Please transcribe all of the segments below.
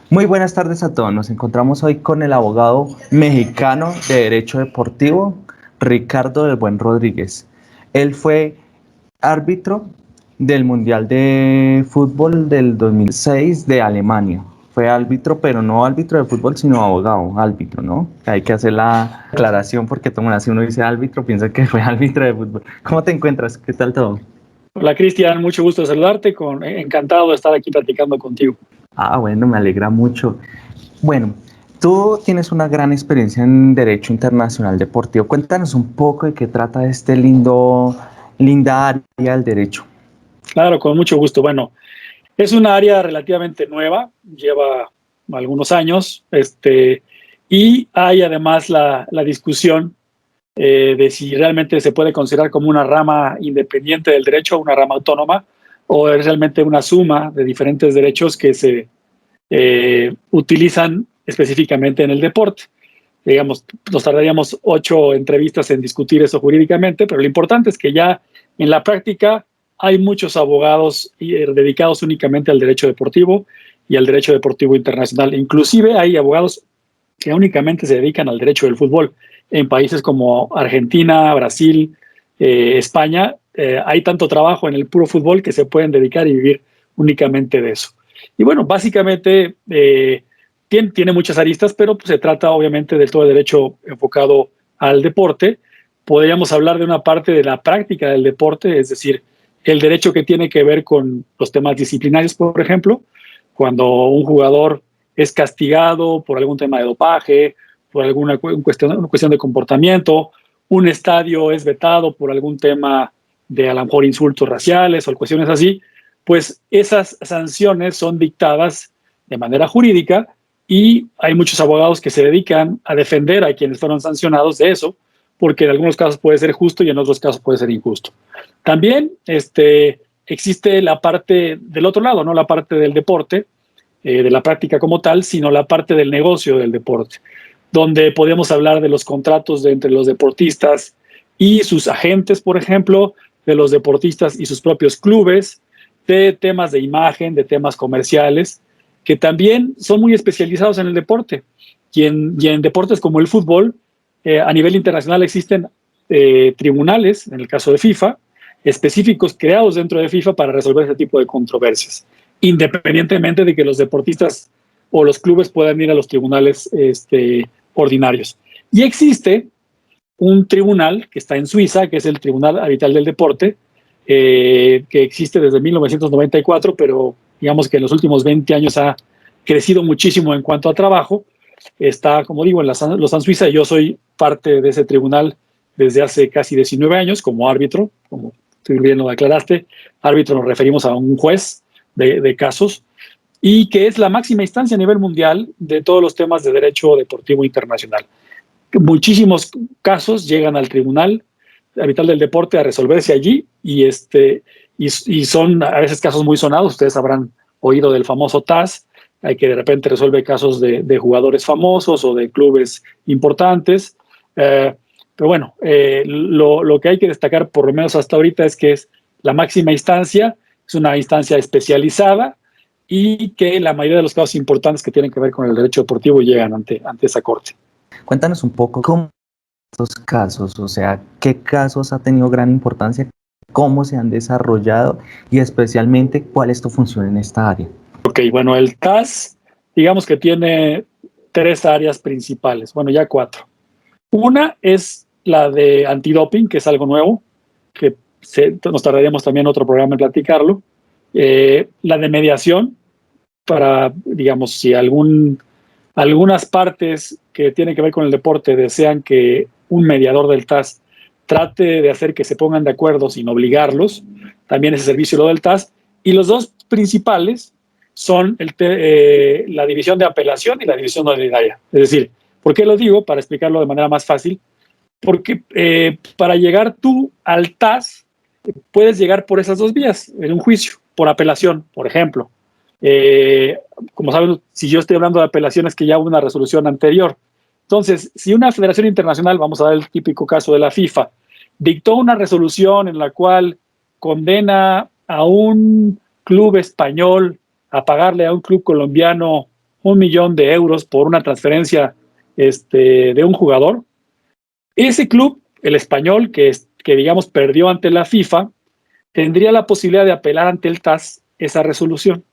Muy buenas tardes a todos. Nos encontramos hoy con el abogado mexicano de Derecho Deportivo, Ricardo del Buen Rodríguez. Él fue árbitro del Mundial de Fútbol del 2006 de Alemania. Fue árbitro, pero no árbitro de fútbol, sino abogado, árbitro, ¿no? Hay que hacer la aclaración porque si uno dice árbitro, piensa que fue árbitro de fútbol. ¿Cómo te encuentras? ¿Qué tal todo? Hola Cristian, mucho gusto de saludarte, encantado de estar aquí platicando contigo. Bueno, me alegra mucho. Bueno, tú tienes una gran experiencia en Derecho Internacional Deportivo. Cuéntanos un poco de qué trata linda área del derecho. Claro, con mucho gusto. Bueno, es una área relativamente nueva, lleva algunos años, y hay además la discusión de si realmente se puede considerar como una rama independiente del derecho, una rama autónoma, o es realmente una suma de diferentes derechos que se utilizan específicamente en el deporte. Digamos, nos tardaríamos 8 entrevistas en discutir eso jurídicamente, pero lo importante es que ya en la práctica hay muchos abogados dedicados únicamente al derecho deportivo y al derecho deportivo internacional. Inclusive hay abogados que únicamente se dedican al derecho del fútbol. En países como Argentina, Brasil, España, hay tanto trabajo en el puro fútbol que se pueden dedicar y vivir únicamente de eso. Y bueno, básicamente tiene muchas aristas, pero pues, se trata obviamente de todo el derecho enfocado al deporte. Podríamos hablar de una parte de la práctica del deporte, es decir, el derecho que tiene que ver con los temas disciplinarios, por ejemplo, cuando un jugador es castigado por algún tema de dopaje, por alguna cuestión de comportamiento, un estadio es vetado por algún tema de a lo mejor insultos raciales o cuestiones así, pues esas sanciones son dictadas de manera jurídica y hay muchos abogados que se dedican a defender a quienes fueron sancionados de eso, porque en algunos casos puede ser justo y en otros casos puede ser injusto. También existe la parte del otro lado, ¿no? La parte del deporte, de la práctica como tal, sino la parte del negocio del deporte, donde podemos hablar de los contratos entre los deportistas y sus agentes, por ejemplo, de los deportistas y sus propios clubes, de temas de imagen, de temas comerciales, que también son muy especializados en el deporte. Y en deportes como el fútbol, a nivel internacional existen tribunales, en el caso de FIFA, específicos creados dentro de FIFA para resolver ese tipo de controversias, independientemente de que los deportistas o los clubes puedan ir a los tribunales ordinarios. Y existe un tribunal que está en Suiza, que es el Tribunal Arbitral del Deporte, que existe desde 1994, pero digamos que en los últimos 20 años ha crecido muchísimo en cuanto a trabajo. Está, como digo, en Lausanne, Suiza. Yo soy parte de ese tribunal desde hace casi 19 años como árbitro, como tú bien lo aclaraste. Árbitro nos referimos a un juez de casos, y que es la máxima instancia a nivel mundial de todos los temas de derecho deportivo internacional. Muchísimos casos llegan al Tribunal Arbitral del Deporte a resolverse allí y son a veces casos muy sonados. Ustedes habrán oído del famoso TAS, que de repente resuelve casos de jugadores famosos o de clubes importantes. Pero bueno, lo que hay que destacar, por lo menos hasta ahorita, es que es la máxima instancia, es una instancia especializada y que la mayoría de los casos importantes que tienen que ver con el derecho deportivo llegan ante esa corte. Cuéntanos un poco cómo estos casos, o sea, qué casos ha tenido gran importancia, cómo se han desarrollado y especialmente cuál es tu función en esta área. Ok, bueno, el TAS, digamos que tiene 3 áreas principales, bueno, ya 4. Una es la de antidoping, que es algo nuevo, que nos tardaríamos también otro programa en platicarlo. La de mediación, para, digamos, si algunas partes que tienen que ver con el deporte desean que un mediador del TAS trate de hacer que se pongan de acuerdo sin obligarlos, también ese servicio lo del TAS. Y los dos principales son la división de apelación y la división de ordinaria. Es decir, ¿por qué lo digo? Para explicarlo de manera más fácil. Porque para llegar tú al TAS, puedes llegar por esas dos vías, en un juicio, por apelación, por ejemplo. Como saben, si yo estoy hablando de apelaciones que ya hubo una resolución anterior. Entonces, si una federación internacional, vamos a dar el típico caso de la FIFA, dictó una resolución en la cual condena a un club español a pagarle a un club colombiano 1.000.000 de euros por una transferencia de un jugador, ese club, el Español, que digamos perdió ante la FIFA, tendría la posibilidad de apelar ante el TAS esa resolución,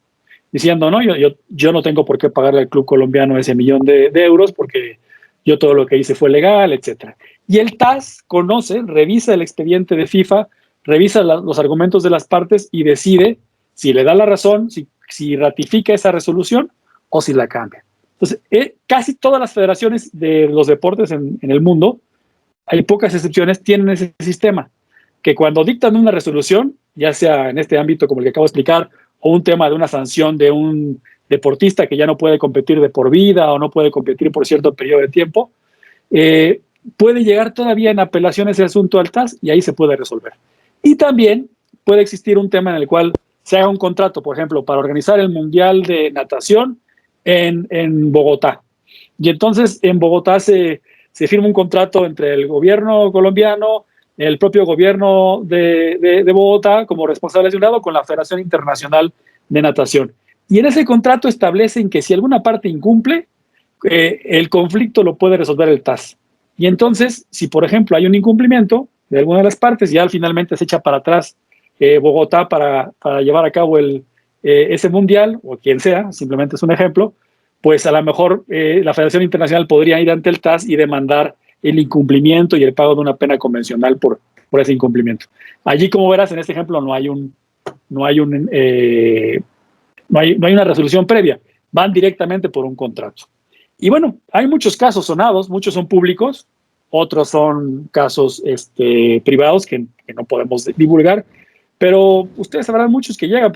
diciendo, no, yo no tengo por qué pagarle al club colombiano ese 1.000.000 de euros porque yo todo lo que hice fue legal, etcétera. Y el TAS conoce, revisa el expediente de FIFA, revisa los argumentos de las partes y decide si le da la razón, si ratifica esa resolución o si la cambia. Entonces, casi todas las federaciones de los deportes en el mundo, hay pocas excepciones, tienen ese sistema, que cuando dictan una resolución, ya sea en este ámbito como el que acabo de explicar, o un tema de una sanción de un deportista que ya no puede competir de por vida o no puede competir por cierto periodo de tiempo, puede llegar todavía en apelación ese asunto al TAS y ahí se puede resolver. Y también puede existir un tema en el cual se haga un contrato, por ejemplo, para organizar el Mundial de Natación en Bogotá. Y entonces en Bogotá se firma un contrato entre el gobierno colombiano, el propio gobierno de Bogotá como responsables de un lado con la Federación Internacional de Natación. Y en ese contrato establecen que si alguna parte incumple, el conflicto lo puede resolver el TAS. Y entonces, si por ejemplo hay un incumplimiento de alguna de las partes, ya finalmente se echa para atrás Bogotá para llevar a cabo ese mundial, o quien sea, simplemente es un ejemplo, pues a lo mejor la Federación Internacional podría ir ante el TAS y demandar el incumplimiento y el pago de una pena convencional por ese incumplimiento. Allí, como verás, en este ejemplo no hay una resolución previa, van directamente por un contrato. Y bueno, hay muchos casos sonados, muchos son públicos, otros son casos privados que no podemos divulgar, pero ustedes sabrán muchos que llegan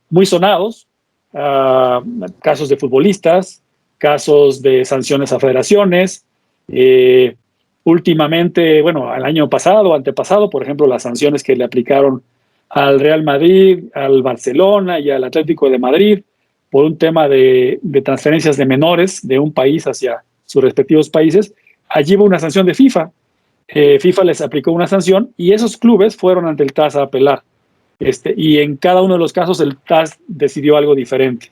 muy sonados, casos de futbolistas, casos de sanciones a federaciones. Últimamente, bueno, el año pasado, antepasado, por ejemplo, las sanciones que le aplicaron al Real Madrid, al Barcelona y al Atlético de Madrid por un tema de transferencias de menores de un país hacia sus respectivos países. Allí hubo una sanción de FIFA. FIFA les aplicó una sanción y esos clubes fueron ante el TAS a apelar. Y en cada uno de los casos el TAS decidió algo diferente.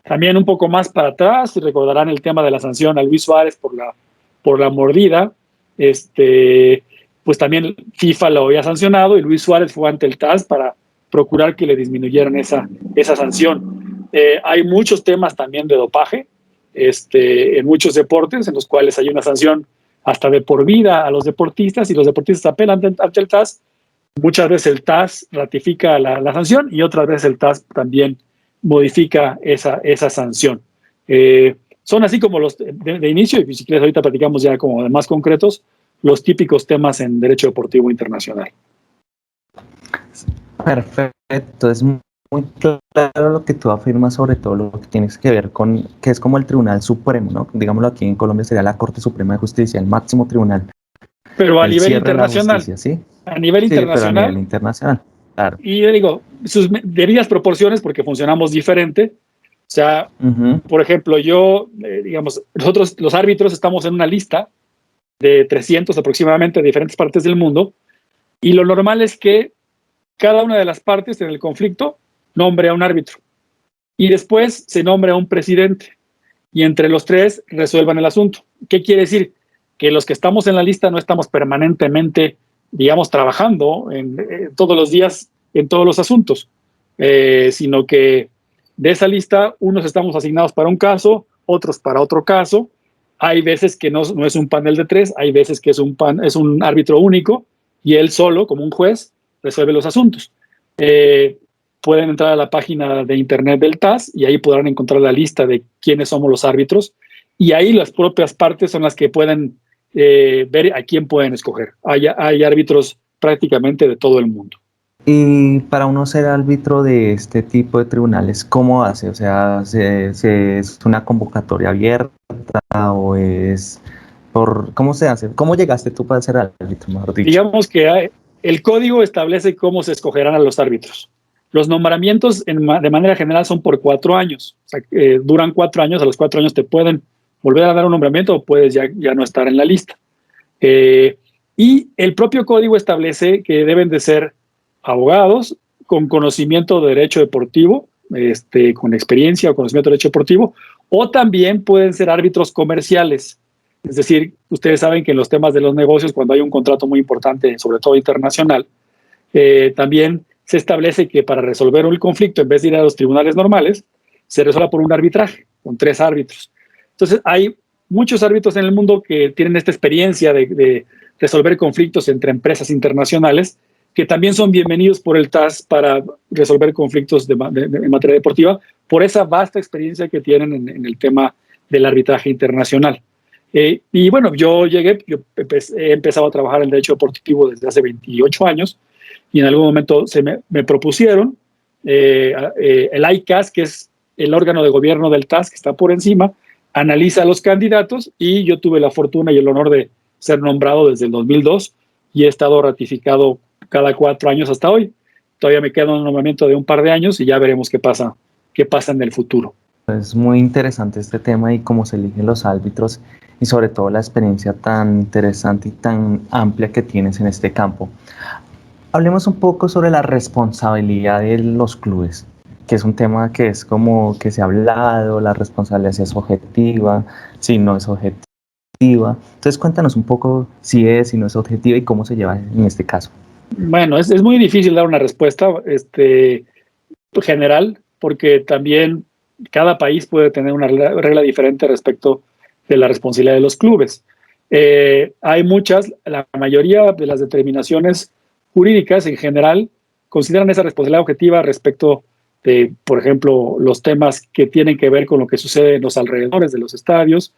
También un poco más para atrás, recordarán el tema de la sanción a Luis Suárez por la mordida. Pues también FIFA lo había sancionado y Luis Suárez fue ante el TAS para procurar que le disminuyeran esa sanción. Hay muchos temas también de dopaje en muchos deportes en los cuales hay una sanción hasta de por vida a los deportistas y los deportistas apelan ante el TAS. Muchas veces el TAS ratifica la sanción y otras veces el TAS también modifica esa sanción. Son así como los de inicio, y si quieres ahorita platicamos ya como de más concretos, los típicos temas en derecho deportivo internacional. Perfecto, es muy claro lo que tú afirmas, sobre todo lo que tienes que ver con, que es como el Tribunal Supremo, ¿no? Digámoslo aquí en Colombia sería la Corte Suprema de Justicia, el máximo tribunal. Pero a nivel internacional. Justicia, ¿sí? A nivel internacional. Pero a nivel internacional, claro. Y yo digo, sus debidas proporciones, porque funcionamos diferente. O sea, por ejemplo, nosotros los árbitros estamos en una lista de 300 aproximadamente de diferentes partes del mundo, y lo normal es que cada una de las partes en el conflicto nombre a un árbitro y después se nombre a un presidente y entre los tres resuelvan el asunto. ¿Qué quiere decir? Que los que estamos en la lista no estamos permanentemente, digamos, trabajando todos los días en todos los asuntos, sino que de esa lista unos estamos asignados para un caso, otros para otro caso. Hay veces que no es un panel de tres, hay veces que es un árbitro único y él solo, como un juez, resuelve los asuntos. Pueden entrar a la página de internet del TAS y ahí podrán encontrar la lista de quiénes somos los árbitros, y ahí las propias partes son las que pueden ver a quién pueden escoger. Hay árbitros prácticamente de todo el mundo. Y para uno ser árbitro de este tipo de tribunales, ¿cómo hace? O sea, ¿es una convocatoria abierta o es cómo se hace? ¿Cómo llegaste tú para ser árbitro, mejor dicho? Digamos que el código establece cómo se escogerán a los árbitros. Los nombramientos de manera general son por 4 años. O sea, duran 4 años, a los 4 años te pueden volver a dar un nombramiento o puedes ya no estar en la lista. Y el propio código establece que deben de ser abogados con conocimiento de derecho deportivo, con experiencia o conocimiento de derecho deportivo, o también pueden ser árbitros comerciales. Es decir, ustedes saben que en los temas de los negocios, cuando hay un contrato muy importante, sobre todo internacional, también se establece que para resolver un conflicto, en vez de ir a los tribunales normales, se resuelva por un arbitraje, con 3 árbitros. Entonces, hay muchos árbitros en el mundo que tienen esta experiencia de resolver conflictos entre empresas internacionales, que también son bienvenidos por el TAS para resolver conflictos en materia deportiva, por esa vasta experiencia que tienen en el tema del arbitraje internacional. Y bueno, yo he empezado a trabajar en derecho deportivo desde hace 28 años, y en algún momento me propusieron el ICAS, que es el órgano de gobierno del TAS, que está por encima, analiza a los candidatos, y yo tuve la fortuna y el honor de ser nombrado desde el 2002 y he estado ratificado cada 4 años hasta hoy. Todavía me queda un nombramiento de un par de años y ya veremos qué pasa en el futuro. Es muy interesante este tema y cómo se eligen los árbitros y sobre todo la experiencia tan interesante y tan amplia que tienes en este campo. Hablemos un poco sobre la responsabilidad de los clubes, que es un tema que es como que se ha hablado, la responsabilidad si es objetiva, si no es objetiva. Entonces cuéntanos un poco si es, si no es objetiva y cómo se lleva en este caso. Bueno, es muy difícil dar una respuesta general, porque también cada país puede tener una regla diferente respecto de la responsabilidad de los clubes. Hay la mayoría de las determinaciones jurídicas en general consideran esa responsabilidad objetiva respecto de, por ejemplo, los temas que tienen que ver con lo que sucede en los alrededores de los estadios,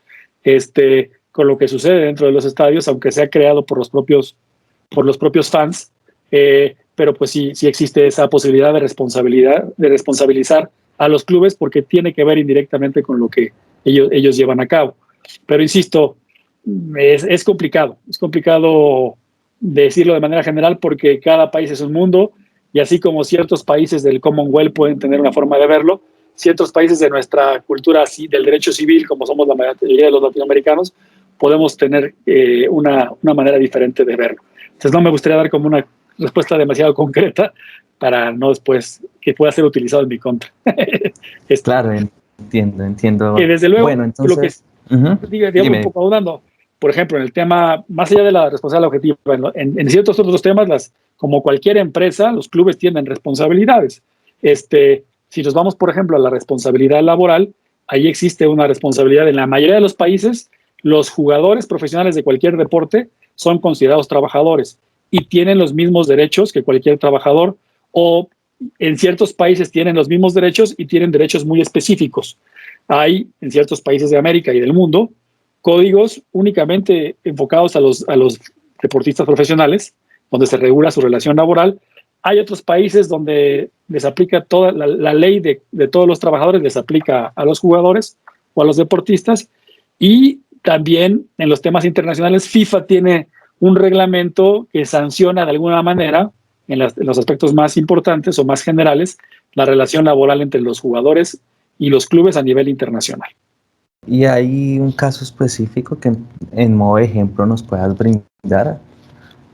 con lo que sucede dentro de los estadios, aunque sea creado por los propios fans, pero pues sí existe esa posibilidad de responsabilizar a los clubes, porque tiene que ver indirectamente con lo que ellos llevan a cabo. Pero insisto, es complicado decirlo de manera general, porque cada país es un mundo, y así como ciertos países del Commonwealth pueden tener una forma de verlo, ciertos países de nuestra cultura del derecho civil, como somos la mayoría de los latinoamericanos, podemos tener una manera diferente de verlo. Entonces no me gustaría dar como una respuesta demasiado concreta para no después que pueda ser utilizado en mi contra. Claro, entiendo. Que desde luego, bueno, entonces, lo que digamos, un poco ahondando, por ejemplo, en el tema, más allá de la responsabilidad objetiva, en ciertos otros temas, como cualquier empresa, los clubes tienen responsabilidades. Si nos vamos, por ejemplo, a la responsabilidad laboral, ahí existe una responsabilidad. En la mayoría de los países, los jugadores profesionales de cualquier deporte son considerados trabajadores y tienen los mismos derechos que cualquier trabajador, o en ciertos países tienen los mismos derechos y tienen derechos muy específicos. Hay en ciertos países de América y del mundo códigos únicamente enfocados a los deportistas profesionales, donde se regula su relación laboral. Hay otros países donde les aplica toda la ley de todos los trabajadores, les aplica a los jugadores o a los deportistas. Y también en los temas internacionales, FIFA tiene un reglamento que sanciona de alguna manera, en los aspectos más importantes o más generales, la relación laboral entre los jugadores y los clubes a nivel internacional. ¿Y hay un caso específico que en modo de ejemplo nos puedas brindar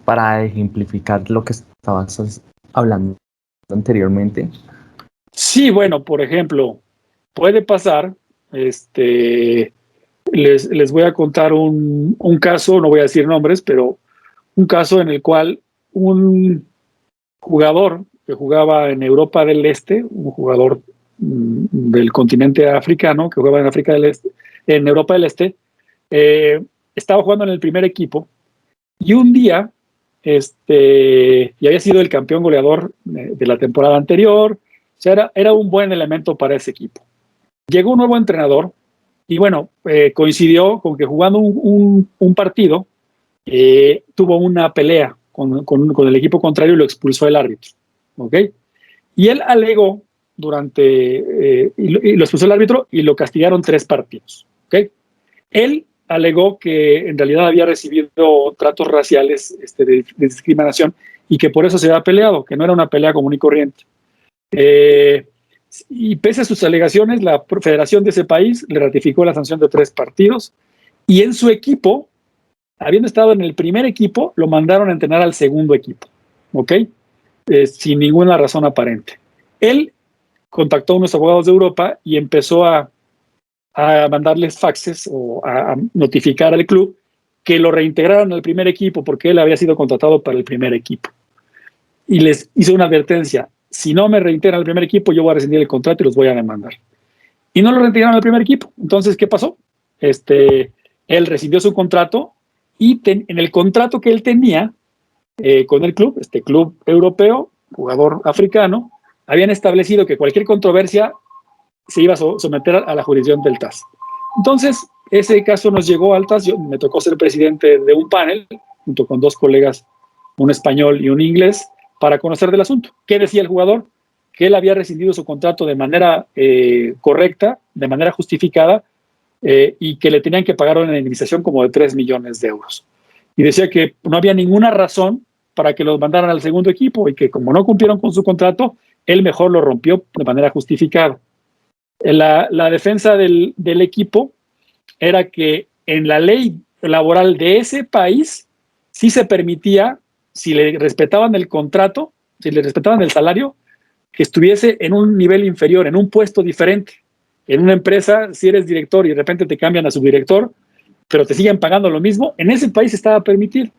para ejemplificar lo que estabas hablando anteriormente? Sí, bueno, por ejemplo, puede pasar, les voy a contar un caso, no voy a decir nombres, pero un caso en el cual un jugador que jugaba en Europa del Este, un jugador del continente africano que jugaba en África del Este, en Europa del Este, estaba jugando en el primer equipo, y un día y había sido el campeón goleador de la temporada anterior. O sea, era un buen elemento para ese equipo. Llegó un nuevo entrenador y bueno, coincidió con que jugando un partido, tuvo una pelea con el equipo contrario y lo expulsó el árbitro. ¿Ok? Y él alegó y lo expulsó el árbitro y lo castigaron 3 partidos. ¿Ok? Él alegó que en realidad había recibido tratos raciales de discriminación, y que por eso se había peleado, que no era una pelea común y corriente. Y pese a sus alegaciones, la federación de ese país le ratificó la sanción de 3 partidos, y en su equipo, habiendo estado en el primer equipo, lo mandaron a entrenar al segundo equipo, ¿ok? Sin ninguna razón aparente. Él contactó a unos abogados de Europa y empezó a mandarles faxes o a notificar al club que lo reintegraron al primer equipo porque él había sido contratado para el primer equipo. Y les hizo una advertencia: si no me reintegran al primer equipo, yo voy a rescindir el contrato y los voy a demandar. Y no lo reintegraron al primer equipo. Entonces, ¿qué pasó? Él rescindió su contrato y en el contrato que él tenía con el club, este club europeo, jugador africano, habían establecido que cualquier controversia se iba a someter a la jurisdicción del TAS. Entonces, ese caso nos llegó al TAS. Me tocó ser presidente de un panel, junto con 2 colegas, un español y un inglés, para conocer del asunto. ¿Qué decía el jugador? Que él había rescindido su contrato de manera correcta, de manera justificada, y que le tenían que pagar una indemnización como de 3 millones de euros. Y decía que no había ninguna razón para que los mandaran al segundo equipo y que como no cumplieron con su contrato, él mejor lo rompió de manera justificada. La defensa del equipo era que en la ley laboral de ese país sí se permitía, si le respetaban el contrato, si le respetaban el salario, que estuviese en un nivel inferior, en un puesto diferente. En una empresa, si eres director y de repente te cambian a subdirector, pero te siguen pagando lo mismo, en ese país estaba permitido,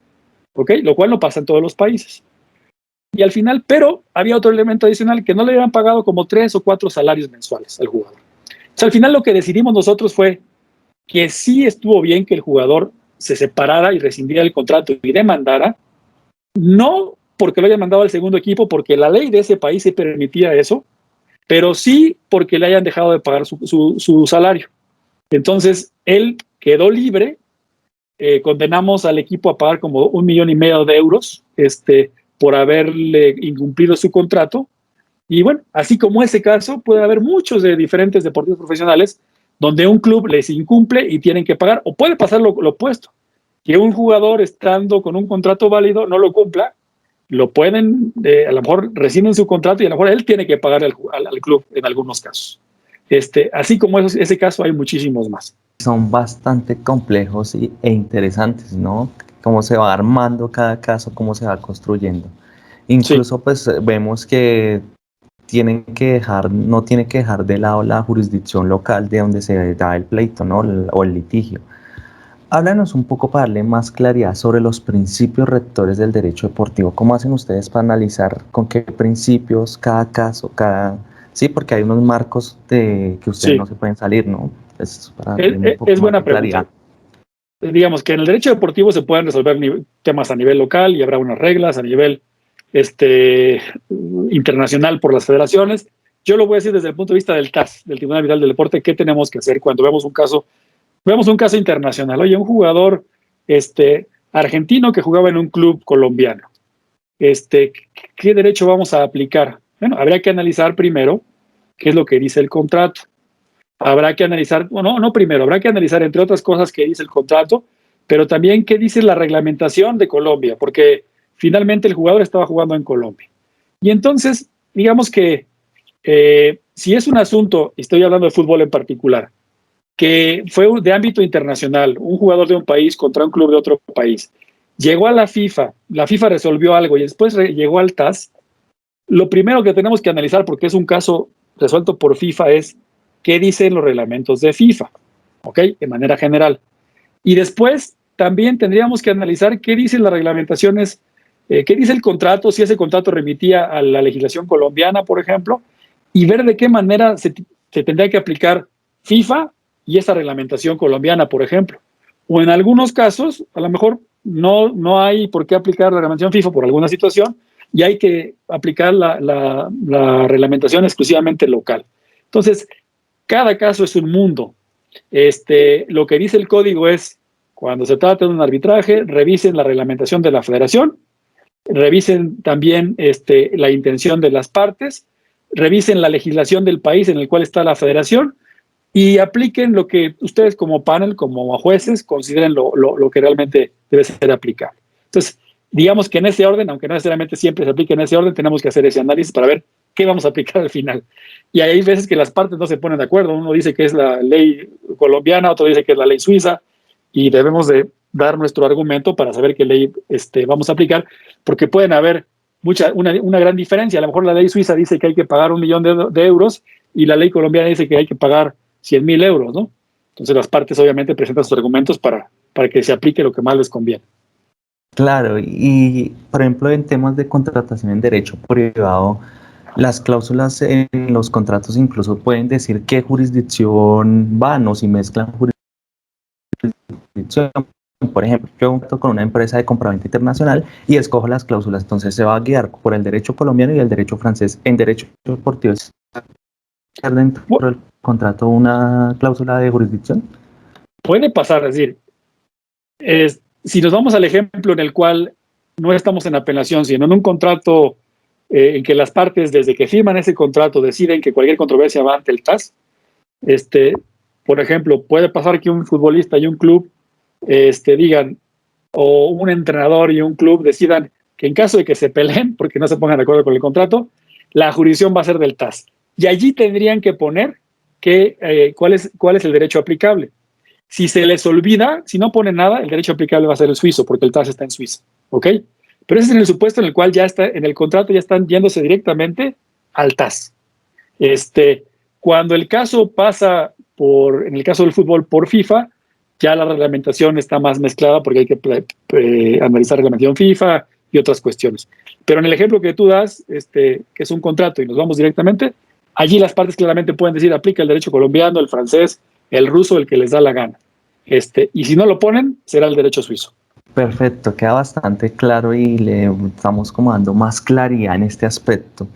¿ok? Lo cual no pasa en todos los países. Y al final, pero había otro elemento adicional, que no le habían pagado como 3 o 4 salarios mensuales al jugador. O sea, al final lo que decidimos nosotros fue que sí estuvo bien que el jugador se separara y rescindiera el contrato y demandara, no porque lo hayan mandado al segundo equipo, porque la ley de ese país se permitía eso, pero sí porque le hayan dejado de pagar su salario. Entonces, él quedó libre. Condenamos al equipo a pagar como 1,5 millones de euros por haberle incumplido su contrato. Y bueno, así como ese caso, puede haber muchos de diferentes deportistas profesionales donde un club les incumple y tienen que pagar, o puede pasar lo opuesto, que un jugador estando con un contrato válido no lo cumpla, lo pueden, a lo mejor rescinden su contrato y a lo mejor él tiene que pagar al club en algunos casos. Así como ese caso hay muchísimos más. Son bastante complejos e interesantes, ¿no? Cómo se va armando cada caso, cómo se va construyendo. Incluso sí, pues vemos que no tiene que dejar de lado la jurisdicción local de donde se da el pleito, ¿no? O el litigio. Háblanos un poco para darle más claridad sobre los principios rectores del derecho deportivo. ¿Cómo hacen ustedes para analizar con qué principios cada caso, Sí, porque hay unos marcos que ustedes no se pueden salir, ¿no? Es buena pregunta. Digamos que en el derecho deportivo se pueden resolver temas a nivel local y habrá unas reglas a nivel internacional por las federaciones. Yo lo voy a decir desde el punto de vista del TAS, del Tribunal Arbitral del Deporte. ¿Qué tenemos que hacer cuando vemos un caso internacional? Oye, un jugador argentino que jugaba en un club colombiano. ¿Qué derecho vamos a aplicar? Bueno, habría que analizar primero qué es lo que dice el contrato. Habrá que analizar, habrá que analizar, entre otras cosas, qué dice el contrato, pero también qué dice la reglamentación de Colombia, porque finalmente el jugador estaba jugando en Colombia. Y entonces, digamos que si es un asunto, estoy hablando de fútbol en particular, que fue de ámbito internacional, un jugador de un país contra un club de otro país, llegó a la FIFA resolvió algo y después llegó al TAS, lo primero que tenemos que analizar, porque es un caso resuelto por FIFA, es qué dicen los reglamentos de FIFA, ¿ok? De manera general. Y después también tendríamos que analizar qué dicen las reglamentaciones, qué dice el contrato, si ese contrato remitía a la legislación colombiana, por ejemplo, y ver de qué manera se tendría que aplicar FIFA y esa reglamentación colombiana, por ejemplo. O en algunos casos, a lo mejor no hay por qué aplicar la reglamentación FIFA por alguna situación y hay que aplicar la reglamentación exclusivamente local. Entonces, cada caso es un mundo. Lo que dice el código es, cuando se trata de un arbitraje, revisen la reglamentación de la federación, revisen también la intención de las partes, revisen la legislación del país en el cual está la federación y apliquen lo que ustedes como panel, como jueces, consideren lo que realmente debe ser aplicable. Entonces, digamos que en ese orden, aunque no necesariamente siempre se aplique en ese orden, tenemos que hacer ese análisis para ver qué vamos a aplicar al final. Y hay veces que las partes no se ponen de acuerdo. Uno dice que es la ley colombiana, otro dice que es la ley suiza, y debemos de dar nuestro argumento para saber qué ley vamos a aplicar, porque pueden haber una gran diferencia. A lo mejor la ley suiza dice que hay que pagar 1 millón de euros y la ley colombiana dice que hay que pagar 100,000 euros, ¿no? Entonces las partes obviamente presentan sus argumentos para que se aplique lo que más les conviene. Claro, y por ejemplo en temas de contratación en derecho privado, las cláusulas en los contratos incluso pueden decir qué jurisdicción van o si mezclan jurisdicción. Por ejemplo, yo contrato con una empresa de compraventa internacional y escojo las cláusulas, entonces se va a guiar por el derecho colombiano y el derecho francés. En derecho deportivo, ¿es dentro del contrato una cláusula de jurisdicción? Puede pasar, es decir, si nos vamos al ejemplo en el cual no estamos en apelación, sino en un contrato en que las partes, desde que firman ese contrato, deciden que cualquier controversia va ante el TAS, por ejemplo, puede pasar que un futbolista y un club digan, o un entrenador y un club decidan que en caso de que se peleen, porque no se pongan de acuerdo con el contrato, la jurisdicción va a ser del TAS. Y allí tendrían que poner cuál es el derecho aplicable. Si se les olvida, si no ponen nada, el derecho aplicable va a ser el suizo, porque el TAS está en Suiza, ¿ok? Pero ese es en el supuesto en el cual ya está, en el contrato ya están yéndose directamente al TAS. Cuando el caso pasa en el caso del fútbol, por FIFA, ya la reglamentación está más mezclada porque hay que analizar reglamentación FIFA y otras cuestiones. Pero en el ejemplo que tú das, que es un contrato y nos vamos directamente, allí las partes claramente pueden decir, aplica el derecho colombiano, el francés, el ruso, el que les da la gana. Y si no lo ponen, será el derecho suizo. Perfecto, queda bastante claro y le estamos como dando más claridad en este aspecto.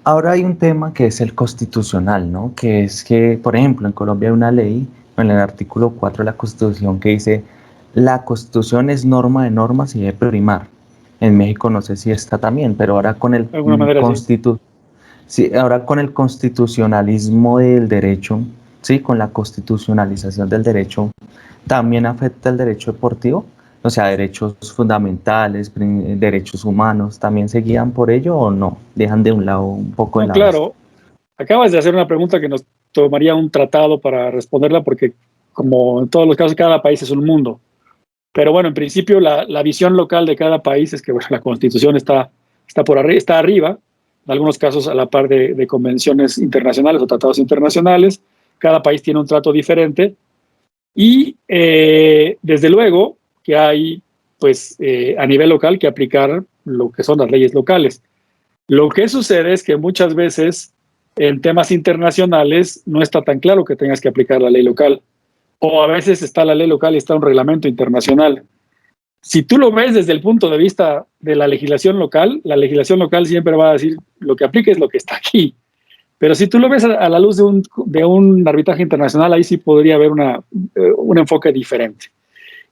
Ahora hay un tema que es el constitucional, ¿no? Que es que, por ejemplo, en Colombia hay una ley, en el artículo 4 de la Constitución, que dice, la Constitución es norma de normas y debe primar. En México no sé si está también, pero ahora con el De alguna manera, sí, ahora con el constitucionalismo del derecho, sí, con la constitucionalización del derecho, también afecta el derecho deportivo. O sea, derechos fundamentales, derechos humanos, ¿también se guían por ello o no? ¿Dejan de un lado un poco de No, lado esto? claro. Acabas de hacer una pregunta que nos tomaría un tratado para responderla porque, como en todos los casos, cada país es un mundo. Pero bueno, en principio la visión local de cada país es que bueno, la Constitución está arriba, en algunos casos a la par de convenciones internacionales o tratados internacionales. Cada país tiene un trato diferente y desde luego que hay pues a nivel local que aplicar lo que son las leyes locales. Lo que sucede es que muchas veces en temas internacionales no está tan claro que tengas que aplicar la ley local, o a veces está la ley local y está un reglamento internacional. Si tú lo ves desde el punto de vista de la legislación local siempre va a decir lo que aplique es lo que está aquí. Pero si tú lo ves a la luz de un arbitraje internacional, ahí sí podría haber un enfoque diferente.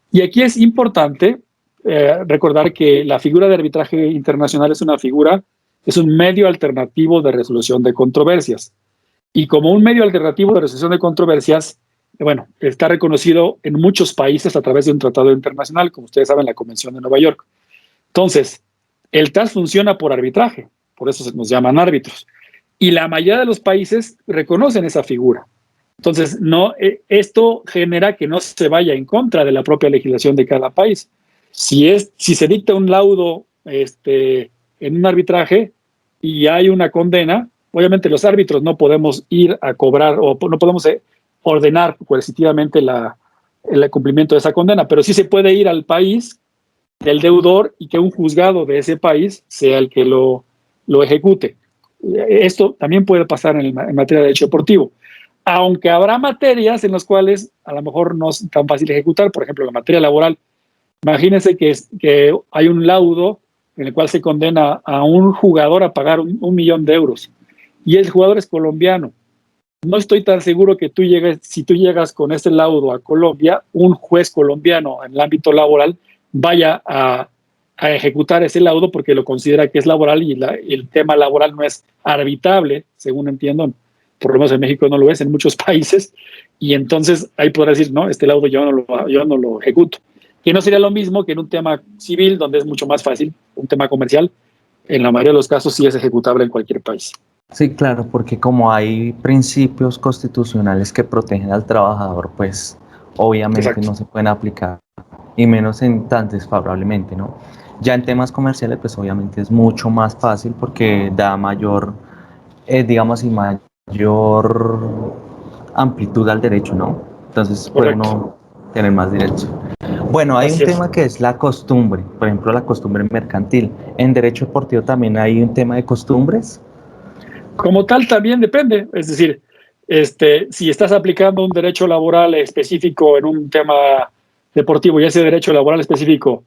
Y aquí es importante recordar que la figura de arbitraje internacional es un medio alternativo de resolución de controversias. Y como un medio alternativo de resolución de controversias, bueno, está reconocido en muchos países a través de un tratado internacional, como ustedes saben, la Convención de Nueva York. Entonces, el TAS funciona por arbitraje, por eso se nos llaman árbitros. Y la mayoría de los países reconocen esa figura. Entonces, esto genera que no se vaya en contra de la propia legislación de cada país. Si se dicta un laudo en un arbitraje y hay una condena, obviamente los árbitros no podemos ir a cobrar o no podemos ordenar coercitivamente el cumplimiento de esa condena, pero sí se puede ir al país del deudor y que un juzgado de ese país sea el que lo ejecute. Esto también puede pasar en materia de derecho deportivo, aunque habrá materias en las cuales a lo mejor no es tan fácil ejecutar, por ejemplo, la materia laboral. Imagínense que hay un laudo en el cual se condena a un jugador a pagar 1 millón de euros y el jugador es colombiano. No estoy tan seguro que si tú llegas con ese laudo a Colombia, un juez colombiano en el ámbito laboral vaya a ejecutar ese laudo porque lo considera que es laboral y el tema laboral no es arbitrable, según entiendo. Por lo menos en México no lo es, en muchos países. Y entonces ahí podrá decir, no, este laudo yo no lo ejecuto. Que no sería lo mismo que en un tema civil, donde es mucho más fácil, un tema comercial. En la mayoría de los casos sí es ejecutable en cualquier país. Sí, claro, porque como hay principios constitucionales que protegen al trabajador, pues obviamente Exacto. no se pueden aplicar, y menos en tan desfavorablemente, ¿no? Ya en temas comerciales, pues obviamente es mucho más fácil porque da mayor, digamos, y mayor amplitud al derecho, ¿no? Entonces puede Correcto, uno tener más derecho. Bueno, hay un así es. tema que es la costumbre, por ejemplo, la costumbre mercantil. En derecho deportivo también hay un tema de costumbres. Como tal, también depende. Es decir, si estás aplicando un derecho laboral específico en un tema deportivo y ese derecho laboral específico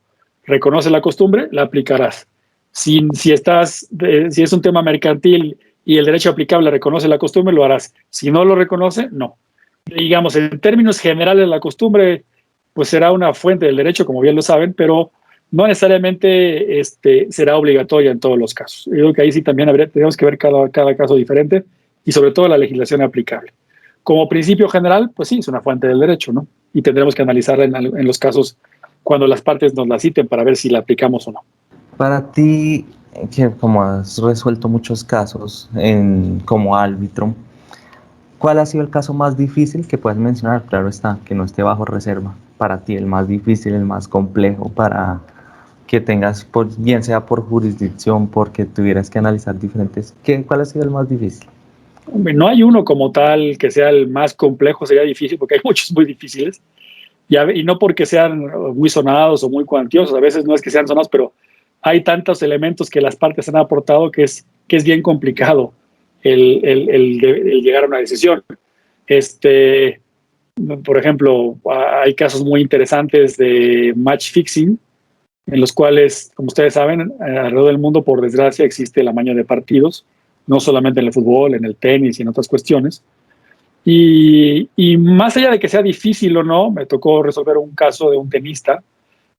reconoce la costumbre, la aplicarás. Si es un tema mercantil y el derecho aplicable reconoce la costumbre, lo harás. Si no lo reconoce, no. Digamos, en términos generales, la costumbre pues será una fuente del derecho, como bien lo saben, pero no necesariamente será obligatoria en todos los casos. Yo creo que ahí sí también tenemos que ver cada caso diferente y sobre todo la legislación aplicable. Como principio general, pues sí, es una fuente del derecho, ¿no? Y tendremos que analizarla en los casos cuando las partes nos la citen para ver si la aplicamos o no. Para ti, que como has resuelto muchos casos como árbitro, ¿cuál ha sido el caso más difícil que puedes mencionar? Claro está, que no esté bajo reserva. Para ti, el más difícil, el más complejo, para que tengas, bien sea por jurisdicción, porque tuvieras que analizar diferentes. ¿Cuál ha sido el más difícil? No hay uno como tal que sea el más complejo, sería difícil, porque hay muchos muy difíciles, y no porque sean muy sonados o muy cuantiosos, a veces no es que sean sonados, pero hay tantos elementos que las partes han aportado que es bien complicado el llegar a una decisión. Este, por ejemplo, hay casos muy interesantes de match fixing, en los cuales, como ustedes saben, alrededor del mundo, por desgracia, existe el amaño de partidos, no solamente en el fútbol, en el tenis y en otras cuestiones. Y más allá de que sea difícil o no, me tocó resolver un caso de un tenista,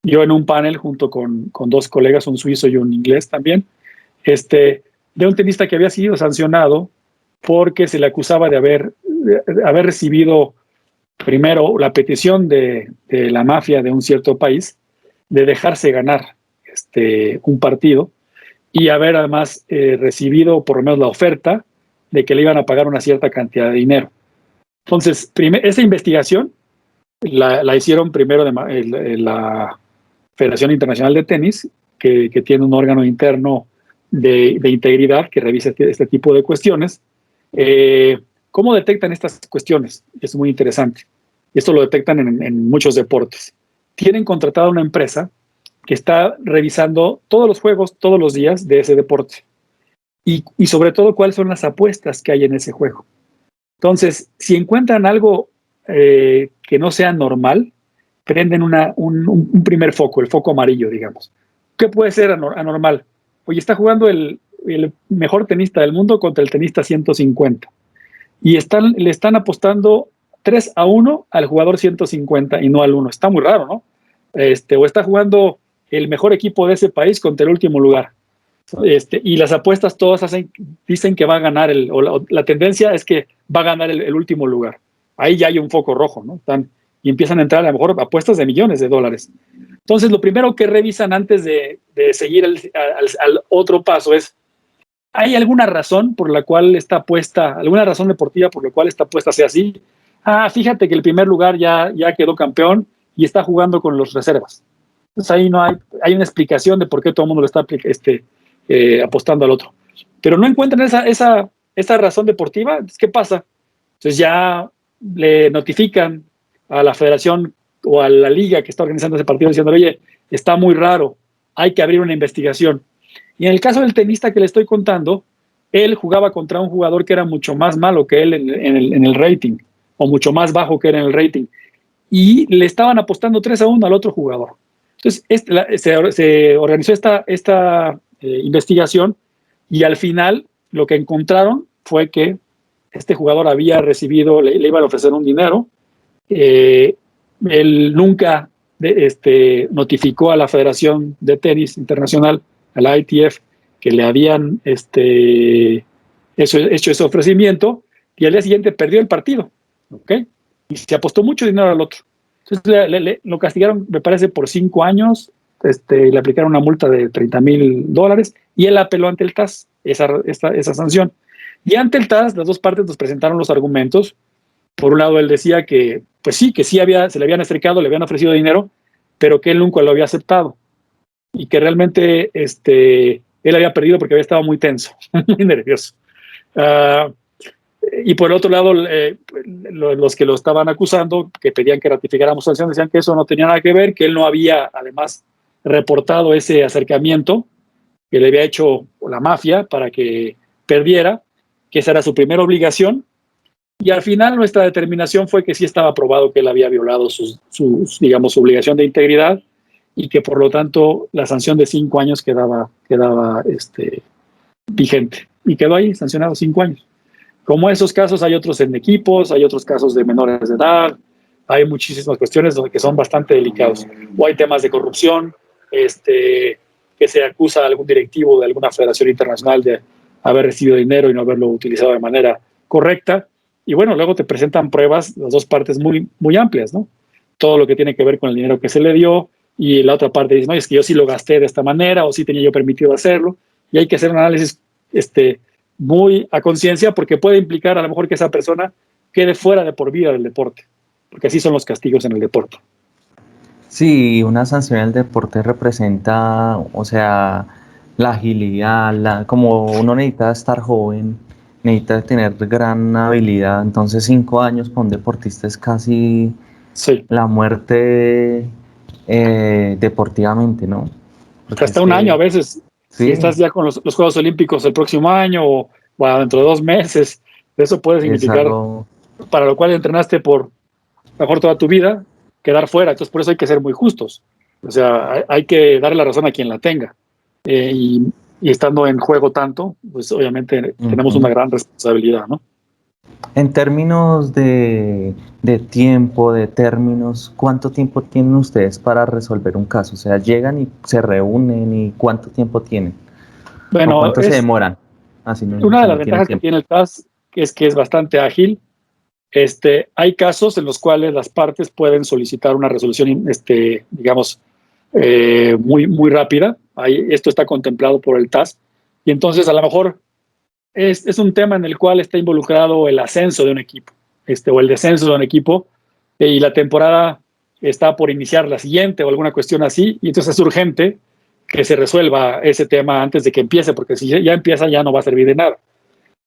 yo en un panel junto con dos colegas, un suizo y un inglés también, de un tenista que había sido sancionado porque se le acusaba de haber recibido primero la petición de la mafia de un cierto país de dejarse ganar un partido y haber además recibido por lo menos la oferta de que le iban a pagar una cierta cantidad de dinero. Entonces, esa investigación la hicieron primero la Federación Internacional de Tenis, que tiene un órgano interno de integridad que revisa este tipo de cuestiones. ¿Cómo detectan estas cuestiones? Es muy interesante. Esto lo detectan en muchos deportes. Tienen contratada una empresa que está revisando todos los juegos, todos los días de ese deporte. Y sobre todo, cuáles son las apuestas que hay en ese juego. Entonces, si encuentran algo que no sea normal, prenden un primer foco, el foco amarillo, digamos. ¿Qué puede ser anormal? Oye, está jugando el mejor tenista del mundo contra el tenista 150 y le están apostando 3-1 al jugador 150 y no al 1. Está muy raro, ¿no? O está jugando el mejor equipo de ese país contra el último lugar. Y las apuestas todas dicen que va a ganar, la tendencia es que va a ganar el último lugar. Ahí ya hay un foco rojo, ¿no? Y empiezan a entrar a lo mejor apuestas de millones de dólares. Entonces, lo primero que revisan antes de seguir al otro paso es, ¿hay alguna razón por la cual esta apuesta, alguna razón deportiva por la cual esta apuesta sea así? Fíjate que el primer lugar ya quedó campeón y está jugando con los reservas. Entonces ahí no hay una explicación de por qué todo el mundo lo está apostando al otro. Pero no encuentran esa razón deportiva. ¿Qué pasa? Entonces ya le notifican a la federación o a la liga que está organizando ese partido diciendo, oye, está muy raro, hay que abrir una investigación. Y en el caso del tenista que le estoy contando, él jugaba contra un jugador que era mucho más malo que él en el rating, o mucho más bajo que él en el rating, y le estaban apostando 3-1 al otro jugador. Entonces, se organizó esta investigación y al final lo que encontraron fue que este jugador había recibido, le iban a ofrecer un dinero, él nunca notificó a la Federación de Tenis Internacional, a la ITF, que le habían hecho ese ofrecimiento y al día siguiente perdió el partido, ¿ok? Y se apostó mucho dinero al otro. Entonces lo castigaron, me parece, por 5 años, le aplicaron una multa de $30,000 y él apeló ante el TAS esa sanción. Y ante el TAS, las dos partes nos presentaron los argumentos. Por un lado, él decía que, pues sí, se le habían acercado, le habían ofrecido dinero, pero que él nunca lo había aceptado. y que realmente él había perdido porque había estado muy tenso, muy nervioso. Y por el otro lado, los que lo estaban acusando, que pedían que ratificáramos sanción, decían que eso no tenía nada que ver, que él no había además reportado ese acercamiento que le había hecho la mafia para que perdiera, que esa era su primera obligación. Y al final nuestra determinación fue que sí estaba probado que él había violado digamos, su obligación de integridad, y que por lo tanto la sanción de 5 años quedaba vigente. Y quedó ahí sancionado 5 años. Como esos casos hay otros en equipos, hay otros casos de menores de edad, hay muchísimas cuestiones que son bastante delicados. O hay temas de corrupción, que se acusa a algún directivo de alguna federación internacional de haber recibido dinero y no haberlo utilizado de manera correcta. Y bueno, luego te presentan pruebas, las dos partes muy, muy amplias, ¿no? Todo lo que tiene que ver con el dinero que se le dio, y la otra parte dice, no, es que yo sí lo gasté de esta manera, o sí tenía yo permitido hacerlo, y hay que hacer un análisis muy a conciencia, porque puede implicar a lo mejor que esa persona quede fuera de por vida del deporte, porque así son los castigos en el deporte. Sí, una sanción en el deporte representa, o sea, la agilidad, como uno necesita estar joven, necesita tener gran habilidad, entonces 5 años para un deportista es casi Sí. la muerte deportivamente, ¿no? Porque Hasta es un año que, a veces, sí, si estás ya con los Juegos Olímpicos el próximo año o dentro de 2 meses, eso puede es significar, algo, para lo cual entrenaste por mejor toda tu vida, quedar fuera. Entonces por eso hay que ser muy justos. O sea, hay que darle la razón a quien la tenga. Y estando en juego tanto, pues obviamente tenemos una gran responsabilidad, ¿no? En términos de tiempo, de términos, ¿cuánto tiempo tienen ustedes para resolver un caso? O sea, llegan y se reúnen y ¿cuánto tiempo tienen? ¿O Bueno, cuánto se es demoran? Así no, una si de las no tienen ventajas que tiempo. tiene el TAS, que es bastante ágil. Hay casos en los cuales las partes pueden solicitar una resolución, digamos, muy, muy rápida. Esto está contemplado por el TAS. Y entonces a lo mejor es un tema en el cual está involucrado el ascenso de un equipo, o el descenso de un equipo, y la temporada está por iniciar la siguiente o alguna cuestión así, y entonces es urgente que se resuelva ese tema antes de que empiece, porque si ya empieza ya no va a servir de nada.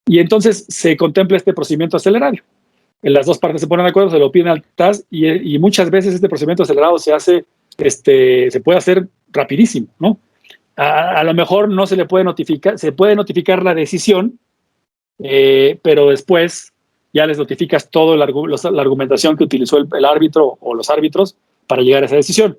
Y entonces se contempla este procedimiento acelerado. Las dos partes se ponen de acuerdo, se lo piden al TAS, y muchas veces este procedimiento acelerado se puede hacer rapidísimo, ¿no? A lo mejor no se le puede notificar, se puede notificar la decisión, pero después ya les notificas toda la argumentación que utilizó el árbitro o los árbitros para llegar a esa decisión.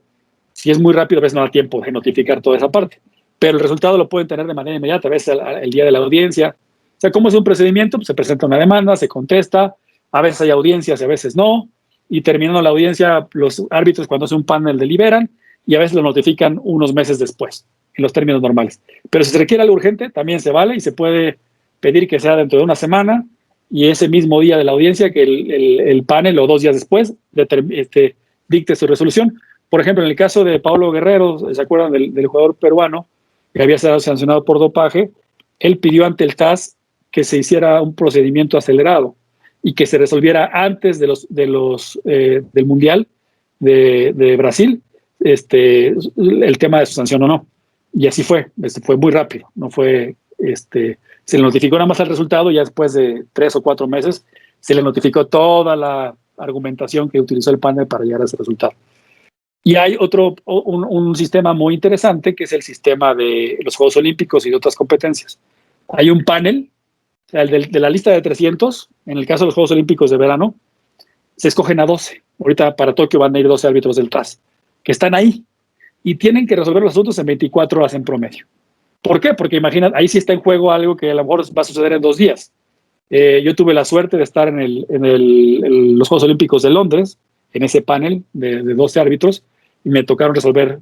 Si es muy rápido, a veces no da tiempo de notificar toda esa parte, pero el resultado lo pueden tener de manera inmediata, a veces el día de la audiencia. O sea, ¿cómo es un procedimiento? Pues se presenta una demanda, se contesta, a veces hay audiencias y a veces no, y terminando la audiencia, los árbitros, cuando hace un panel, deliberan, y a veces lo notifican unos meses después, en los términos normales. Pero si se requiere algo urgente, también se vale, y se puede pedir que sea dentro de una semana, y ese mismo día de la audiencia que el panel, o 2 días después, dicte su resolución. Por ejemplo, en el caso de Paulo Guerrero, ¿se acuerdan del jugador peruano que había sido sancionado por dopaje? Él pidió ante el TAS que se hiciera un procedimiento acelerado y que se resolviera antes del Mundial de Brasil, el tema de su sanción o no. Y así fue, fue muy rápido, no fue, se le notificó nada más el resultado, y ya después de 3 o 4 meses se le notificó toda la argumentación que utilizó el panel para llegar a ese resultado. Y hay un sistema muy interesante, que es el sistema de los Juegos Olímpicos y de otras competencias. Hay un panel, o sea, de la lista de 300, en el caso de los Juegos Olímpicos de verano, se escogen a 12. Ahorita para Tokio van a ir 12 árbitros del TAS, que están ahí y tienen que resolver los asuntos en 24 horas en promedio. ¿Por qué? Porque imagina, ahí sí está en juego algo que a lo mejor va a suceder en 2 días. Yo tuve la suerte de estar en los Juegos Olímpicos de Londres, en ese panel de 12 árbitros, y me tocaron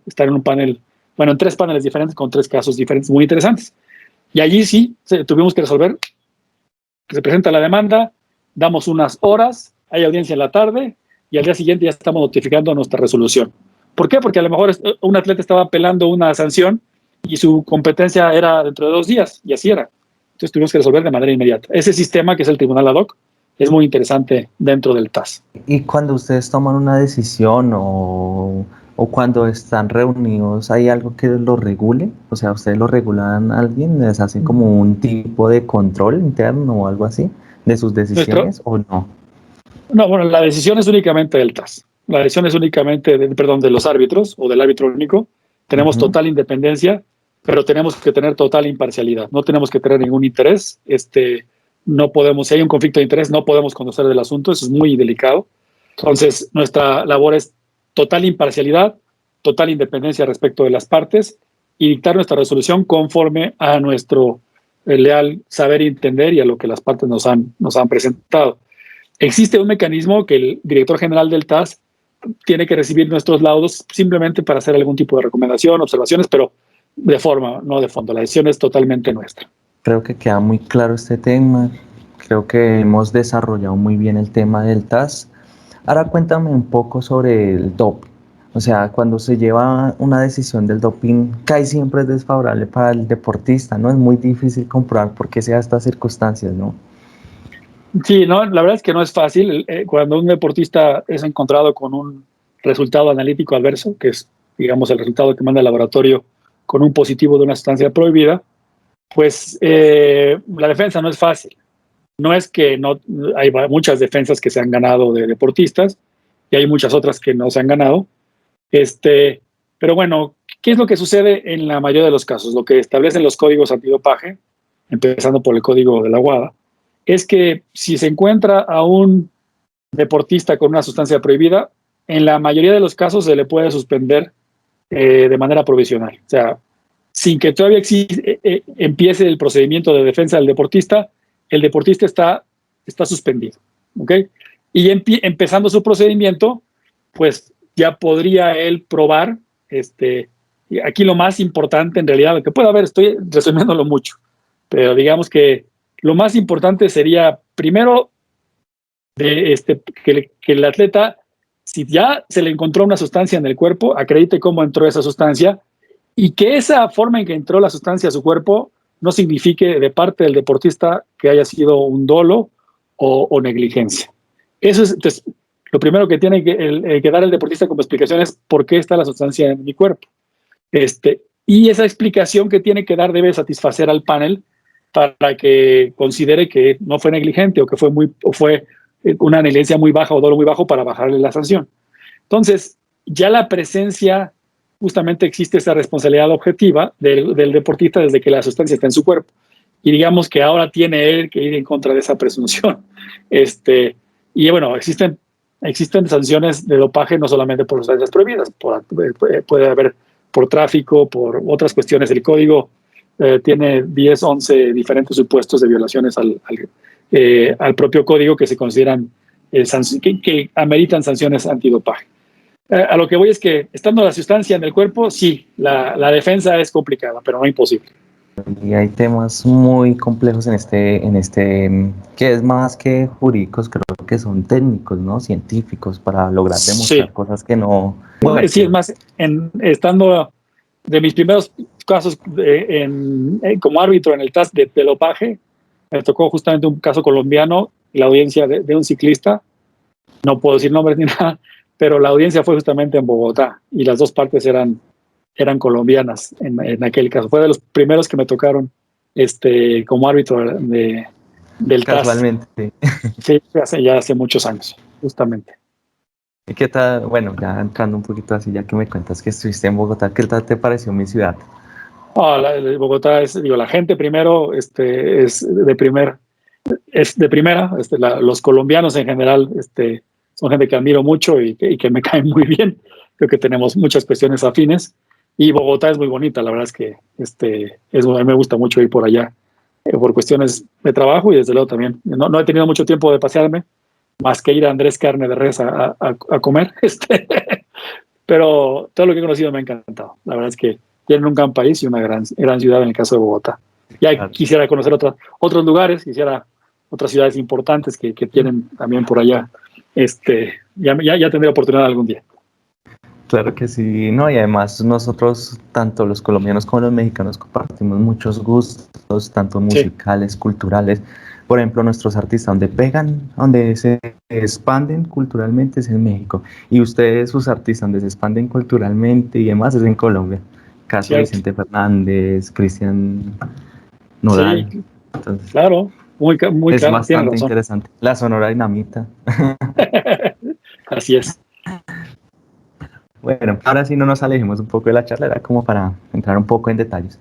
estar en un panel, en 3 paneles diferentes, con 3 casos diferentes, muy interesantes. Y allí sí tuvimos que resolver, que se presenta la demanda, damos unas horas, hay audiencia en la tarde, y al día siguiente ya estamos notificando nuestra resolución. ¿Por qué? Porque a lo mejor un atleta estaba apelando una sanción y su competencia era dentro de 2 días, y así era. Entonces tuvimos que resolver de manera inmediata. Ese sistema, que es el Tribunal Ad Hoc, es muy interesante dentro del TAS. Y cuando ustedes toman una decisión o o cuando están reunidos, ¿hay algo que los regule? O sea, ¿ustedes lo regulan a alguien? ¿Les hacen como un tipo de control interno o algo así de sus Nuestro, decisiones o no? no, bueno, la decisión es únicamente del TAS. La decisión es únicamente, perdón, de los árbitros o del árbitro único. Tenemos Ujú. total independencia, pero tenemos que tener total imparcialidad. No tenemos que tener ningún interés. No podemos, si hay un conflicto de interés, no podemos conocer del asunto. Eso es muy delicado. Entonces, nuestra labor es total imparcialidad, total independencia respecto de las partes y dictar nuestra resolución conforme a nuestro leal saber y entender y a lo que las partes nos han presentado. Existe un mecanismo que el director general del TAS tiene que recibir nuestros laudos simplemente para hacer algún tipo de recomendación, observaciones, pero de forma, no de fondo. La decisión es totalmente nuestra. Creo que queda muy claro este tema. Creo que hemos desarrollado muy bien el tema del TAS. Ahora cuéntame un poco sobre el doping. O sea, cuando se lleva una decisión del doping, casi siempre es desfavorable para el deportista, ¿no? Es muy difícil comprobar por qué se da estas circunstancias, ¿no? Sí, no, la verdad es que no es fácil. Cuando un deportista es encontrado con un resultado analítico adverso, que es, digamos, el resultado que manda el laboratorio con un positivo de una sustancia prohibida, pues la defensa no es fácil. No es que no hay muchas defensas que se han ganado de deportistas y hay muchas otras que no se han ganado. Pero bueno, ¿qué es lo que sucede en la mayoría de los casos? Lo que establecen los códigos antidopaje, empezando por el código de la WADA, es que si se encuentra a un deportista con una sustancia prohibida, en la mayoría de los casos se le puede suspender de manera provisional. O sea, sin que todavía empiece el procedimiento de defensa del deportista, el deportista está suspendido. ¿Ok? Y empezando su procedimiento, pues ya podría él probar, aquí lo más importante en realidad, lo que puede haber, estoy resumiéndolo mucho, pero digamos que lo más importante sería primero que el atleta, si ya se le encontró una sustancia en el cuerpo, acredite cómo entró esa sustancia y que esa forma en que entró la sustancia a su cuerpo no signifique de parte del deportista que haya sido un dolo o negligencia. Eso es entonces, lo primero que tiene que dar el deportista como explicación es por qué está la sustancia en mi cuerpo. Y esa explicación que tiene que dar debe satisfacer al panel para que considere que no fue negligente o que fue una negligencia muy baja o dolo muy bajo para bajarle la sanción. Entonces, ya la presencia, justamente existe esa responsabilidad objetiva del deportista desde que la sustancia está en su cuerpo. Y digamos que ahora tiene él que ir en contra de esa presunción. Y bueno, existen sanciones de dopaje no solamente por sustancias prohibidas, puede haber por tráfico, por otras cuestiones. El código tiene 10, 11 diferentes supuestos de violaciones al propio código que se consideran que ameritan sanciones antidopaje. A lo que voy es que estando la sustancia en el cuerpo, sí, la defensa es complicada, pero no imposible. Y hay temas muy complejos que es más que jurídicos, creo que son técnicos, ¿no? Científicos para lograr Sí, demostrar cosas que no. sí, es más, estando de mis primeros casos como árbitro en el TAS de dopaje, me tocó justamente un caso colombiano, la audiencia de un ciclista, no puedo decir nombres ni nada, pero la audiencia fue justamente en Bogotá y las dos partes eran colombianas en aquel caso. Fue de los primeros que me tocaron como árbitro del TAS. Casualmente. Sí, hace muchos años, justamente. ¿Y qué tal? Bueno, ya entrando un poquito así, ya que me cuentas que estuviste en Bogotá, ¿qué tal te pareció mi ciudad? Bogotá la gente primero es de primera. Los colombianos en general son gente que admiro mucho y que me caen muy bien. Creo que tenemos muchas cuestiones afines. Y Bogotá es muy bonita, la verdad es que a mí me gusta mucho ir por allá por cuestiones de trabajo y desde luego también. No he tenido mucho tiempo de pasearme, más que ir a Andrés Carne de Res a comer. Pero todo lo que he conocido me ha encantado. La verdad es que tienen un gran país y una gran ciudad en el caso de Bogotá. Ya Claro. quisiera conocer otros lugares, quisiera otras ciudades importantes que tienen también por allá. Ya tendré oportunidad algún día. Claro que sí, no, y además nosotros, tanto los colombianos como los mexicanos, compartimos muchos gustos, tanto Sí, musicales, culturales. Por ejemplo, nuestros artistas, donde pegan, donde se expanden culturalmente es en México. Y ustedes, sus artistas, donde se expanden culturalmente y demás, es en Colombia. Caso ¿cierto? Vicente Fernández, Cristian Sí, Nodal. Entonces, claro, muy es claro, tienes bastante razón. interesante. La Sonora Dinamita. Así es. Bueno, ahora sí no nos alejemos un poco de la charla, era como para entrar un poco en detalles.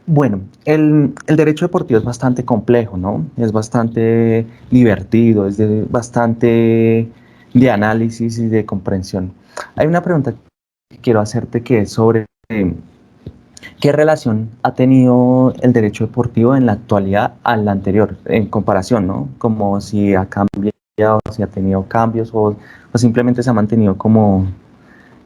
Bueno, el derecho deportivo es bastante complejo, ¿no? Es bastante divertido, bastante de análisis y de comprensión. Hay una pregunta que quiero hacerte que es sobre qué relación ha tenido el derecho deportivo en la actualidad al anterior, en comparación, ¿no? Como si ha cambiado, si ha tenido cambios o simplemente se ha mantenido como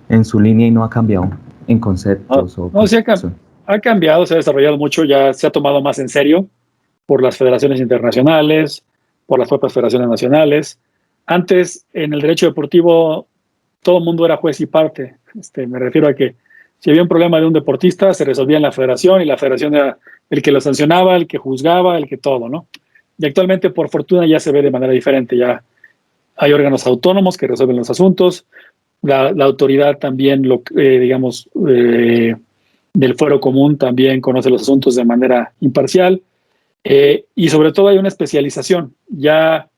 en su línea y no ha cambiado en No, conceptos o no, sí construcción. ha cambiado, se ha desarrollado mucho, ya se ha tomado más en serio por las federaciones internacionales, por las propias federaciones nacionales. Antes, en el derecho deportivo, todo el mundo era juez y parte. Me refiero a que si había un problema de un deportista, se resolvía en la federación y la federación era el que lo sancionaba, el que juzgaba, el que todo, ¿no? Y actualmente, por fortuna, ya se ve de manera diferente. Ya hay órganos autónomos que resuelven los asuntos. La autoridad también, digamos, del fuero común también conoce los asuntos de manera imparcial. Y sobre todo hay una especialización. Ya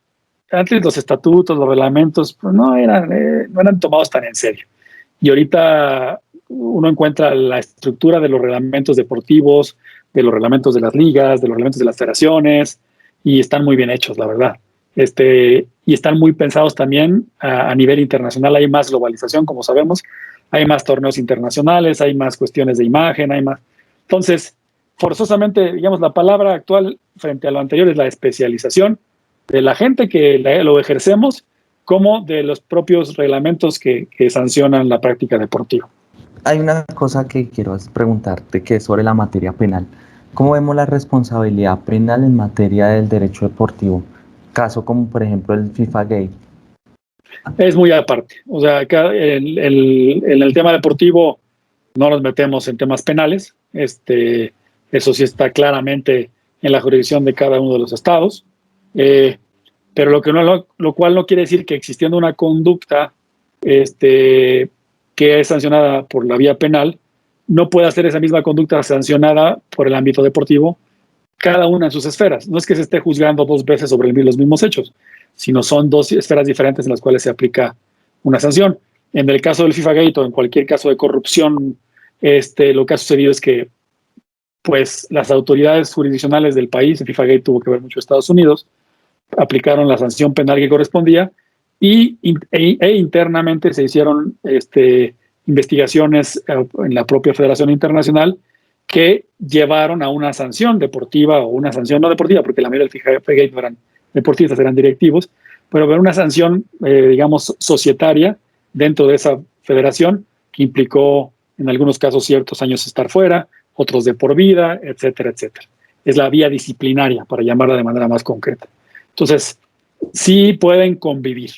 antes los estatutos, los reglamentos, pues no eran tomados tan en serio. Y ahorita uno encuentra la estructura de los reglamentos deportivos, de los reglamentos de las ligas, de los reglamentos de las federaciones, y están muy bien hechos, la verdad. Y están muy pensados también a nivel internacional. Hay más globalización, como sabemos. Hay más torneos internacionales, hay más cuestiones de imagen, hay más. Entonces, forzosamente, digamos, la palabra actual frente a lo anterior es la especialización de la gente que lo ejercemos como de los propios reglamentos que sancionan la práctica deportiva. Hay una cosa que quiero preguntarte que es sobre la materia penal. ¿Cómo vemos la responsabilidad penal en materia del derecho deportivo? Caso como por ejemplo el FIFA Gate. Es muy aparte. O sea, acá en el tema deportivo no nos metemos en temas penales. Eso sí está claramente en la jurisdicción de cada uno de los estados. Eh, pero lo cual no quiere decir que existiendo una conducta que es sancionada por la vía penal, no pueda ser esa misma conducta sancionada por el ámbito deportivo, cada una en sus esferas. No es que se esté juzgando dos veces sobre los mismos hechos, sino son dos esferas diferentes en las cuales se aplica una sanción. En el caso del FIFA Gate o en cualquier caso de corrupción, lo que ha sucedido es que pues, las autoridades jurisdiccionales del país, el FIFA Gate tuvo que ver mucho Estados Unidos, aplicaron la sanción penal que correspondía e internamente se hicieron investigaciones en la propia Federación Internacional que llevaron a una sanción deportiva o una sanción no deportiva, porque la mayoría del FIFA Gate no eran deportistas, eran directivos, pero una sanción, digamos, societaria dentro de esa federación que implicó en algunos casos ciertos años estar fuera, otros de por vida, etcétera, etcétera. Es la vía disciplinaria, para llamarla de manera más concreta. Entonces, sí pueden convivir,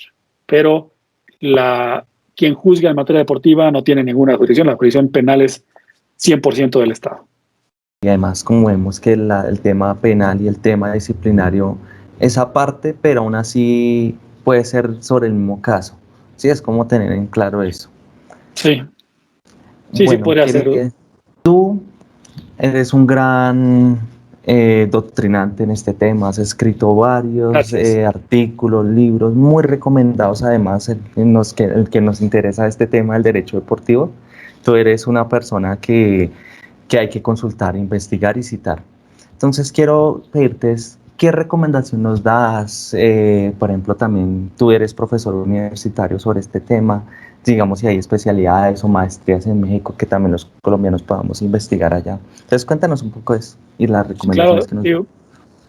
pero quien juzga en materia deportiva no tiene ninguna jurisdicción. La jurisdicción penal es 100% del Estado. Y además como vemos que el tema penal y el tema disciplinario es aparte, pero aún así puede ser sobre el mismo caso. Sí, es como tener en claro eso. Sí, sí, Bueno, podría ser. tú eres un gran doctrinante en este tema, has escrito varios Gracias. artículos, libros muy recomendados además el que nos interesa este tema del derecho deportivo. Tú eres una persona que hay que consultar, investigar y citar. Entonces quiero pedirte qué recomendación nos das, por ejemplo también tú eres profesor universitario sobre este tema, digamos si hay especialidades o maestrías en México que también los colombianos podamos investigar allá. Entonces cuéntanos un poco eso y las Sí, claro. recomendaciones que nos das. Digo,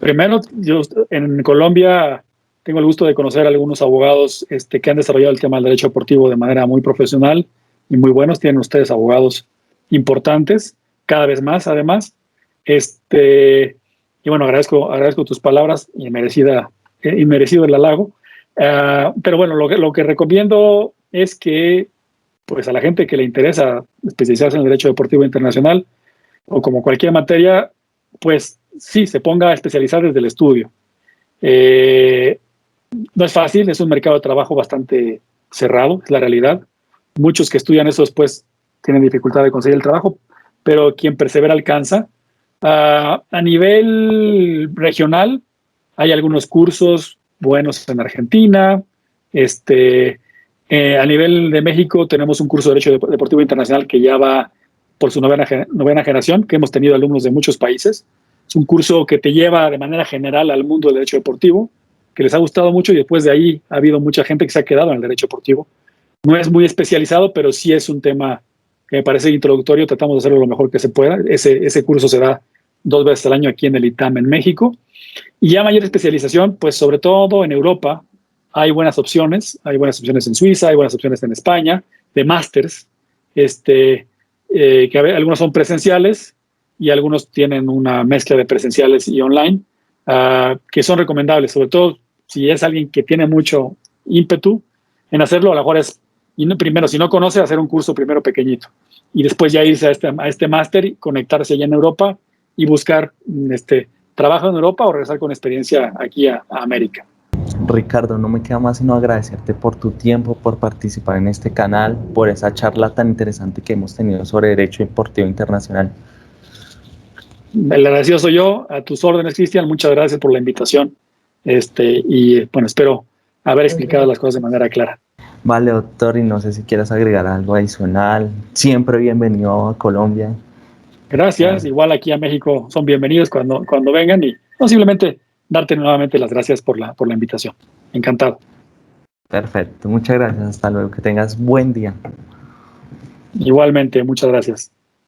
primero, yo en Colombia tengo el gusto de conocer a algunos abogados que han desarrollado el tema del derecho deportivo de manera muy profesional y muy buenos. Tienen ustedes abogados importantes, cada vez más, además. Y bueno, agradezco tus palabras y merecido el halago. Pero bueno, lo que recomiendo es que, pues, a la gente que le interesa especializarse en el derecho deportivo internacional o como cualquier materia, pues sí, se ponga a especializar desde el estudio. No es fácil, es un mercado de trabajo bastante cerrado, es la realidad. Muchos que estudian eso después tienen dificultad de conseguir el trabajo, pero quien persevera alcanza. A nivel regional, hay algunos cursos buenos en Argentina. A nivel de México, tenemos un curso de Derecho Deportivo Internacional que ya va por su novena generación, que hemos tenido alumnos de muchos países. Es un curso que te lleva de manera general al mundo del derecho deportivo, que les ha gustado mucho y después de ahí ha habido mucha gente que se ha quedado en el derecho deportivo. No es muy especializado, pero sí es un tema que me parece introductorio. Tratamos de hacerlo lo mejor que se pueda. Ese curso se da 2 veces al año aquí en el ITAM en México. Y ya mayor especialización, pues sobre todo en Europa, hay buenas opciones. Hay buenas opciones en Suiza, hay buenas opciones en España, de másters, algunos son presenciales y algunos tienen una mezcla de presenciales y online, que son recomendables, sobre todo si es alguien que tiene mucho ímpetu en hacerlo. A lo mejor es, primero, si no conoce, hacer un curso primero pequeñito y después ya irse a este máster y conectarse allá en Europa y buscar trabajo en Europa o regresar con experiencia aquí a América. Ricardo, no me queda más sino agradecerte por tu tiempo, por participar en este canal, por esa charla tan interesante que hemos tenido sobre Derecho Deportivo Internacional. El agradecido soy yo, a tus órdenes, Cristian. Muchas gracias por la invitación. Y bueno, espero haber explicado las cosas de manera clara. Vale, doctor, y no sé si quieras agregar algo adicional. Siempre bienvenido a Colombia. Gracias. Igual aquí a México son bienvenidos cuando vengan y no, simplemente darte nuevamente las gracias por la invitación. Encantado. Perfecto, muchas gracias. Hasta luego, que tengas buen día. Igualmente, muchas gracias.